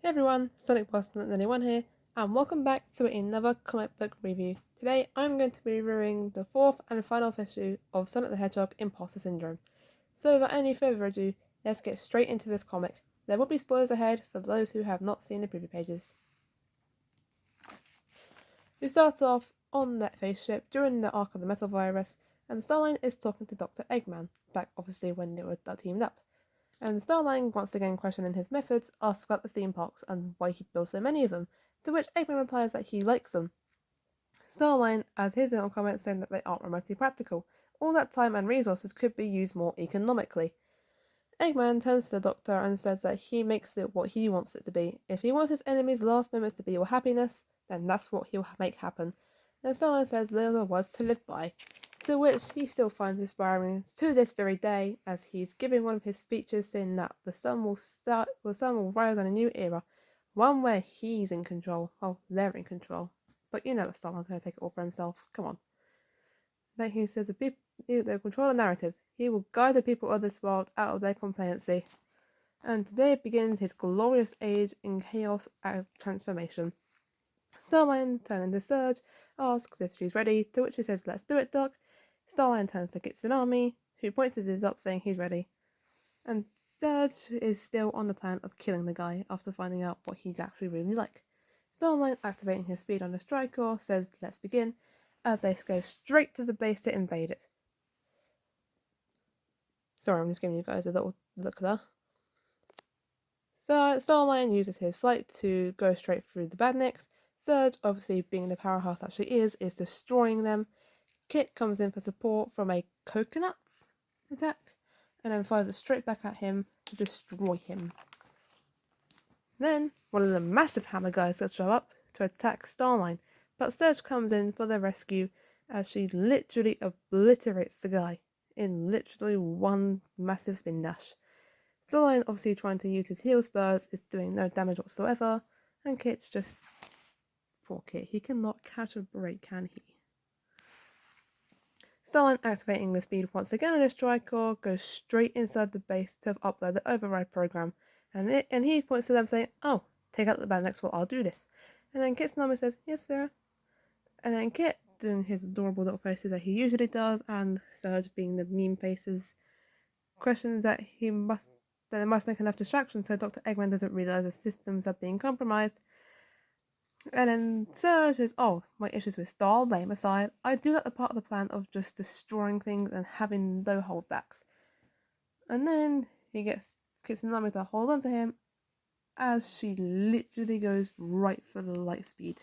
Hey everyone, Sonic Boston at Anyone here, and welcome back to another comic book review. Today I'm going to be reviewing the fourth and final issue of Sonic the Hedgehog Imposter Syndrome. So without any further ado, let's get straight into this comic. There will be spoilers ahead for those who have not seen the preview pages. We start off on that spaceship during the arc of the Metal Virus, and Starline is talking to Dr. Eggman, back obviously when they were teamed up. And Starline, once again questioning his methods, asks about the theme parks and why he built so many of them, to which Eggman replies that he likes them. Starline adds his own comment saying that they aren't remotely practical. All that time and resources could be used more economically. Eggman turns to the Doctor and says that he makes it what he wants it to be. If he wants his enemy's last moments to be your happiness, then that's what he'll make happen. And Starline says those are words to live by, to which he still finds inspiring to this very day, as he's giving one of his speeches saying that the sun will rise on a new era, one where he's in control. Well, they're in control, but you know that Starline's going to take it all for himself. Come on. Then he says they'll control the narrative. He will guide the people of this world out of their complacency. And today begins his glorious age in chaos and transformation. Starline, turning to Surge, asks if she's ready, to which she says, "Let's do it, Doc." Starline turns to Kitsunami, who points his ears up saying he's ready. And Surge is still on the plan of killing the guy after finding out what he's actually really like. Starline, activating his speed on the Striker, says, "Let's begin," as they go straight to the base to invade it. Sorry, I'm just giving you guys a little look there. So Starline uses his flight to go straight through the Badniks. Surge, obviously being the powerhouse that she is destroying them. Kit comes in for support from a coconuts attack, and then fires it straight back at him to destroy him. Then one of the massive hammer guys gets show up to attack Starline, but Surge comes in for the rescue as she literally obliterates the guy in literally one massive spin dash. Starline, obviously trying to use his heel spurs, is doing no damage whatsoever, and Kit's just... poor Kit, he cannot catch a break, can he? Starline, activating the speed once again on the Striker, goes straight inside the base to upload the override program, and he points to them saying, "Oh, take out the Badniks while I'll do this." And then Kitsunami says, "Yes, sir." And then Kit, doing his adorable little faces that he usually does, and Surge being the meme faces, questions that they must make enough distraction so Dr. Eggman doesn't realise the systems are being compromised. And then Surge is, "Oh, my issues with Starline aside, I do like the part of the plan of just destroying things and having no holdbacks." And then he gets Kitsunami to hold on to him as she literally goes right for the light speed.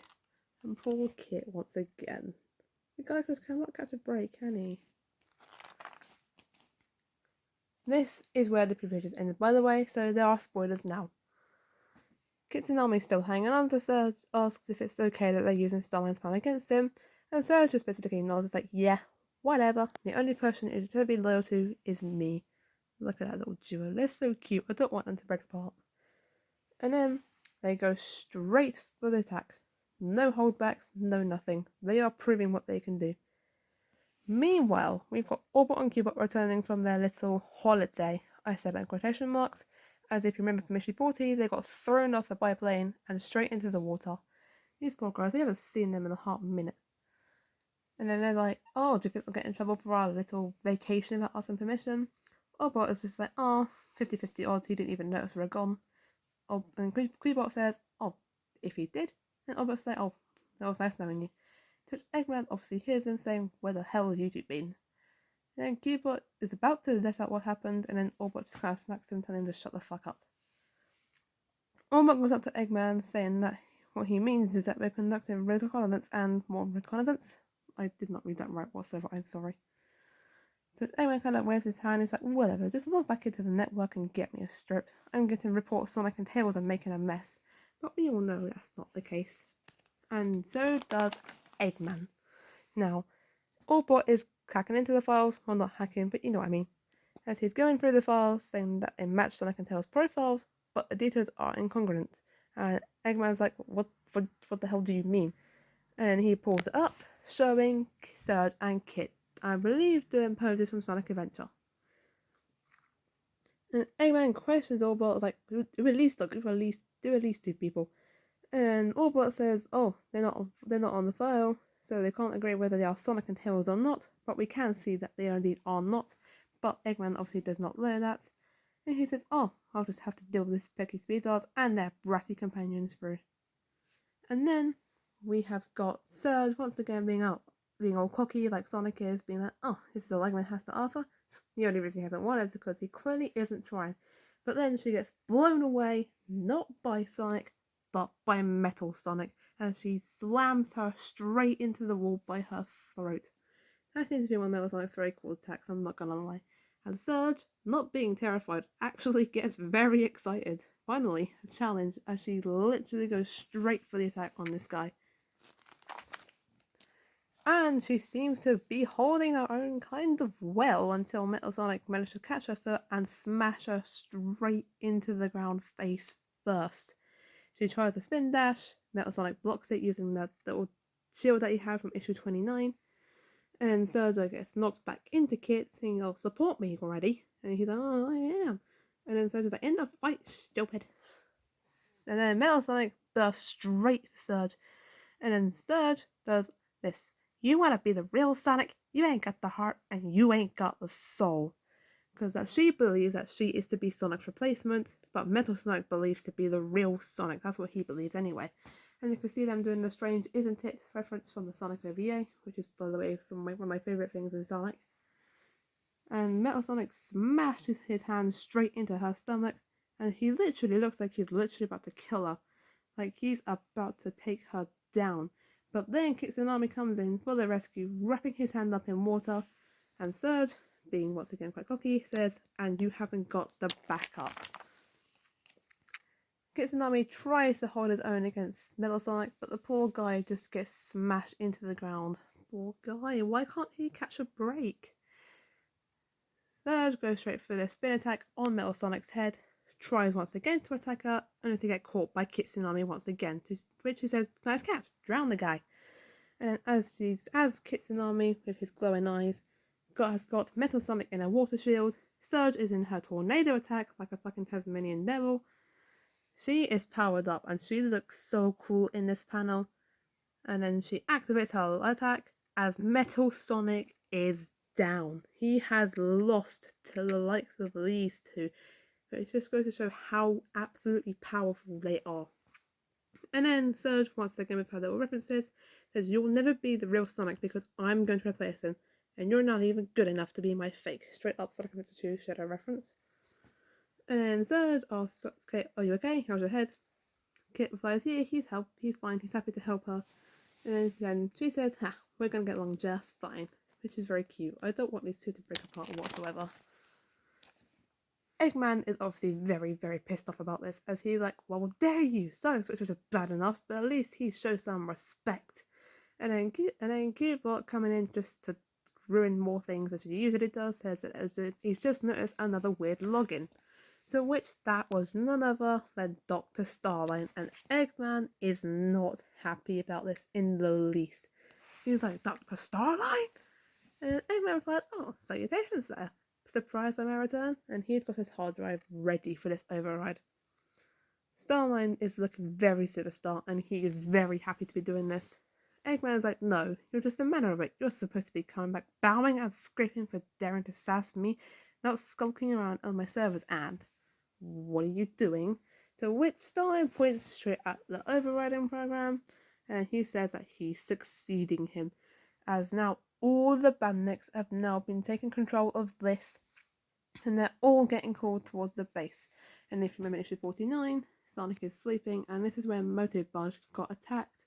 And poor Kit once again. The guy just cannot catch a break, can he? This is where the previews ended, by the way, so there are spoilers now. Kitsunami's still hanging on to Surge, asks if it's okay that they're using Starline's plan against him, and Surge just basically nods. It's like, "Yeah, whatever. The only person you should be loyal to is me." Look at that little duo. They're so cute. I don't want them to break apart. And then they go straight for the attack. No holdbacks, no nothing. They are proving what they can do. Meanwhile, we've got Orbot and Cubot returning from their little holiday. I said that in quotation marks, as if you remember from issue 40, they got thrown off a biplane and straight into the water. These poor guys, we haven't seen them in a hot minute. And then they're like, "Oh, do people get in trouble for our little vacation without asking permission?" Orbot is just like, "Oh, 50-50 odds, he didn't even notice we were gone." And Queebot says, "Oh, if he did." And Orbot's like, "Oh, that was nice knowing you." To which Eggman obviously hears him saying, "Where the hell have you two been?" And then Queebot is about to let out what happened, and then Orbot just kind of smacks him, telling him to shut the fuck up. Orbot goes up to Eggman, saying that what he means is that we're conducting reconnaissance and more reconnaissance. I did not read that right whatsoever, I'm sorry. So Eggman kind of waves his hand, he's like, "Whatever, just log back into the network and get me a strip. I'm getting reports Sonic and Tails are making a mess." But we all know that's not the case. And so does Eggman. Now, Orbot is hacking into the files, well, not hacking, but you know what I mean. As he's going through the files, saying that they match Sonic and Tails profiles, but the details are incongruent. And Eggman's like, what the hell do you mean?" And he pulls it up, showing Surge and Kit, I believe, doing poses from Sonic Adventure. And Eggman questions Orbot, like, do at least do at least 2 people. And Orbot says, oh, they're not on the file, so they can't agree whether they are Sonic and Tails or not, but we can see that they indeed are not. But Eggman obviously does not know that. And he says, oh, I'll just have to deal with this Pecky Speedstars and their bratty companions through. And then we have got Surge once again being all cocky like Sonic is, being like, oh, this is all Eggman has to offer. The only reason he hasn't won is because he clearly isn't trying. But then she gets blown away, not by Sonic, but by Metal Sonic, and she slams her straight into the wall by her throat. That seems to be one of Metal Sonic's very cool attacks, I'm not gonna lie. And Surge, not being terrified, actually gets very excited. Finally, a challenge, as she literally goes straight for the attack on this guy. And she seems to be holding her own kind of well until Metal Sonic managed to catch her foot and smash her straight into the ground face first. She tries a spin dash, Metal Sonic blocks it using the little shield that he had from issue 29. And Surge gets knocked back into Kit, saying, oh, support me already. And he's like, oh, I am. And then Surge is like, in the fight, stupid. And then Metal Sonic bursts straight for Surge. And then Surge does this. You want to be the real Sonic? You ain't got the heart and you ain't got the soul. Because that she believes that she is to be Sonic's replacement, but Metal Sonic believes to be the real Sonic. That's what he believes anyway. And you can see them doing the strange Isn't It reference from the Sonic OVA, which is, by the way, one of my favourite things in Sonic. And Metal Sonic smashes his hand straight into her stomach, and he literally looks like he's literally about to kill her. Like he's about to take her down. But then Kitsunami comes in for the rescue, wrapping his hand up in water, and Surge, being once again quite cocky, says, and you haven't got the backup. Kitsunami tries to hold his own against Metal Sonic, but the poor guy just gets smashed into the ground. Poor guy, why can't he catch a break? Surge goes straight for the spin attack on Metal Sonic's head, tries once again to attack her, only to get caught by Kitsunami once again, to which he says, nice catch, drown the guy. And then as Kitsunami, with his glowing eyes, has got Metal Sonic in a water shield, Surge is in her tornado attack like a fucking Tasmanian devil. She is powered up and she looks so cool in this panel. And then she activates her attack as Metal Sonic is down. He has lost to the likes of these two. But it just goes to show how absolutely powerful they are. And then Surge, once again with her little references, says, you'll never be the real Sonic because I'm going to replace him. And you're not even good enough to be my fake. Straight up Sonic 2 Shadow reference. And then Surge asks Kit, are you okay? How's your head? Kit replies, yeah, he's fine, he's happy to help her. And then she says, ha, we're going to get along just fine. Which is very cute. I don't want these two to break apart whatsoever. Eggman is obviously very, very pissed off about this, as he's like, well, dare you? Sonic Switch was bad enough, but at least he shows some respect. And then Cutebot coming in just to ruin more things as he usually does, says that he's just noticed another weird login. To which that was none other than Dr. Starline, and Eggman is not happy about this in the least. He's like, Dr. Starline? And Eggman replies, oh, salutations there. Surprised by my return, and he's got his hard drive ready for this override. Starline is looking very sinister, and he is very happy to be doing this. Eggman is like, no, you're just a manner of it. You're supposed to be coming back, bowing and scraping for daring to sass me, not skulking around on my servers, and what are you doing? To which Starline points straight at the overriding program, and he says that he's succeeding him, as now all the bandits have now been taking control of this, and they're all getting called towards the base. And if you remember issue 49, Sonic is sleeping, and this is where Motive Budge got attacked.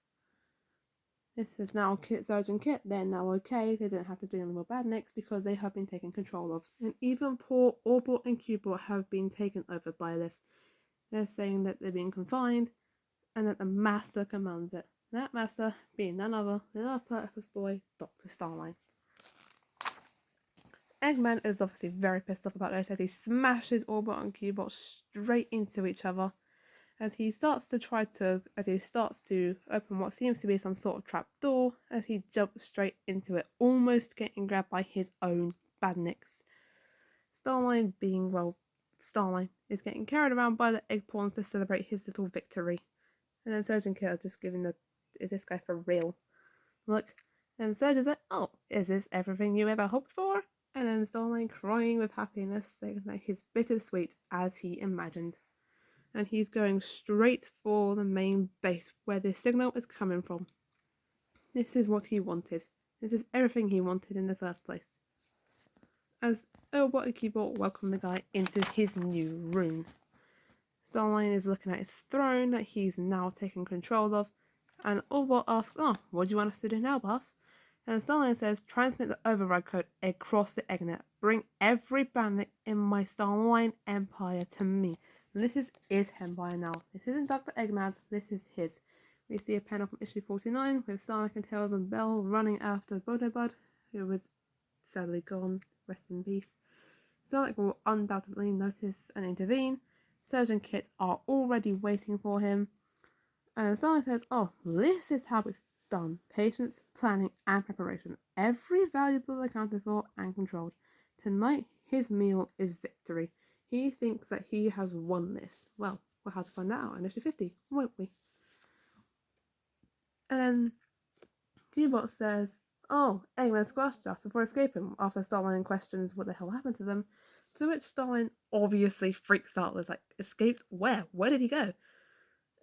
This is now Surge and Kit, they're now okay, they don't have to do any more badniks because they have been taken control of. And even poor Orbot and Cubot have been taken over by this. They're saying that they're being confined, and that the Master commands it. That Master being none other than our purpose boy, Dr. Starline. Eggman is obviously very pissed off about this as he smashes Orbot and Cubot straight into each other as he starts to open what seems to be some sort of trap door as he jumps straight into it, almost getting grabbed by his own badniks. Starline being, well, Starline is getting carried around by the egg pawns to celebrate his little victory. And then Serge and Kit are just giving is this guy for real look. And Serge is like, oh, is this everything you ever hoped for? And then Starline crying with happiness, saying that he's bittersweet as he imagined. And he's going straight for the main base where the signal is coming from. This is what he wanted. This is everything he wanted in the first place. As Robotic Keyboard welcomed the guy into his new room. Starline is looking at his throne that he's now taken control of, and Orbot asks, oh, what do you want us to do now, boss? And Starline says, transmit the override code across the Eggnet. Bring every bandit in my Starline empire to me. This is his empire now. This isn't Dr. Eggman's, this is his. We see a panel from issue 49 with Sonic and Tails and Bell running after Bodobud, who was sadly gone. Rest in peace. Sonic will undoubtedly notice and intervene. Serge and Kit are already waiting for him. And Sonic says, oh, this is how it's done. Patience, planning, and preparation. Every valuable accounted for and controlled. Tonight, his meal is victory. He thinks that he has won this. Well, we'll have to find that out in issue 50, won't we? And then Keybot says, oh, Eggman squashed us before escaping after Starline questions what the hell happened to them. To which Starline obviously freaks out. It's like, escaped where? Where did he go?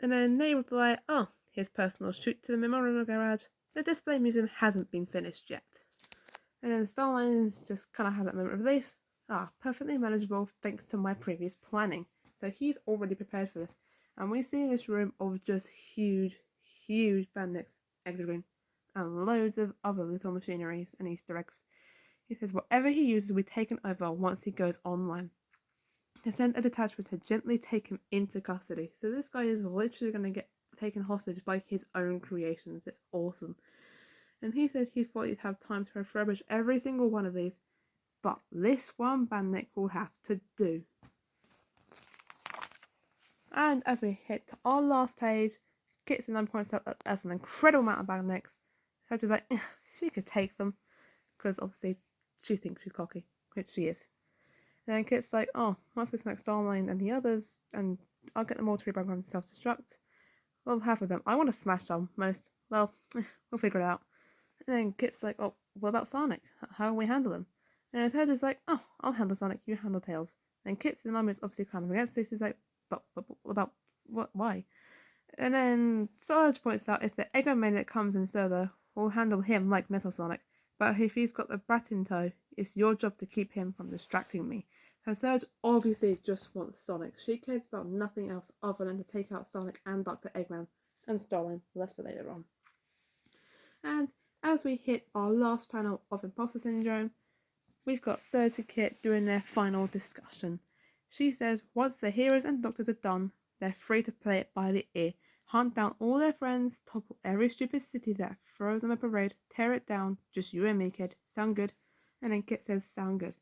And then they reply, oh, his personal shoot to the Memorial Garage. The display museum hasn't been finished yet. And then Starline just kind of had that moment of relief. Perfectly manageable thanks to my previous planning. So he's already prepared for this. And we see this room of just huge bandits, Eggman, and loads of other little machineries and Easter eggs. He says whatever he uses will be taken over once he goes online. They send a detachment to gently take him into custody. So this guy is literally going to get taken hostage by his own creations. It's awesome. And he said he thought he'd have time to refurbish every single one of these, but this one bandit will have to do. And as we hit our last page, Kitson then points out that there's an incredible amount of bandits. So she's like, she could take them, because obviously she thinks she's cocky, which she is. And then Kit's like, oh, once we smack Starline and the others, and I'll get them all to reprogram and self-destruct. Well, half of them. I want to smash them most. Well, we'll figure it out. And then Kit's like, oh, what about Sonic? How will we handle him? And Taylor's like, oh, I'll handle Sonic, you handle Tails. And Kit's and is obviously kind of against this. He's like, but about what? Why? And then Sarge points out if the Eggman man that comes in Solo, we'll handle him like Metal Sonic. But if he's got the brat in tow, it's your job to keep him from distracting me. So Surge obviously just wants Sonic. She cares about nothing else other than to take out Sonic and Dr. Eggman and Starline. Less for later on. And as we hit our last panel of Imposter Syndrome, we've got Surge and Kit doing their final discussion. She says once the heroes and doctors are done, they're free to play it by the ear. Hunt down all their friends, topple every stupid city that throws them a parade, tear it down, just you and me, kid. Sound good? And then Kit says, sound good.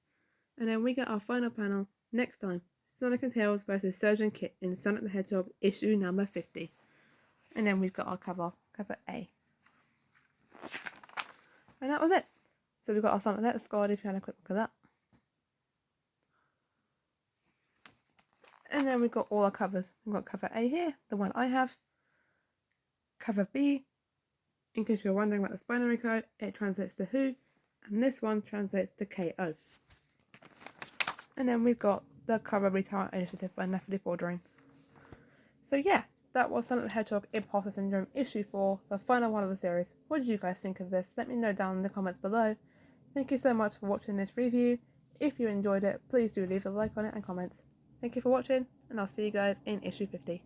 And then we get our final panel next time. Sonic and Tails versus Surge and Kit in Sonic the Hedgehog issue number 50. And then we've got our cover A. And that was it. So we've got our Sonic Letter Squad if you had a quick look at that. And then we've got all our covers. We've got cover A here, the one I have. Cover B, in case you're wondering about this binary code, it translates to who, and this one translates to KO. And then we've got the cover Retail Initiative by Nathalie Bordering. So yeah, that was Sonic the Hedgehog Imposter Syndrome issue 4, the final one of the series. What did you guys think of this? Let me know down in the comments below. Thank you so much for watching this review. If you enjoyed it, please do leave a like on it and comments. Thank you for watching, and I'll see you guys in issue 50.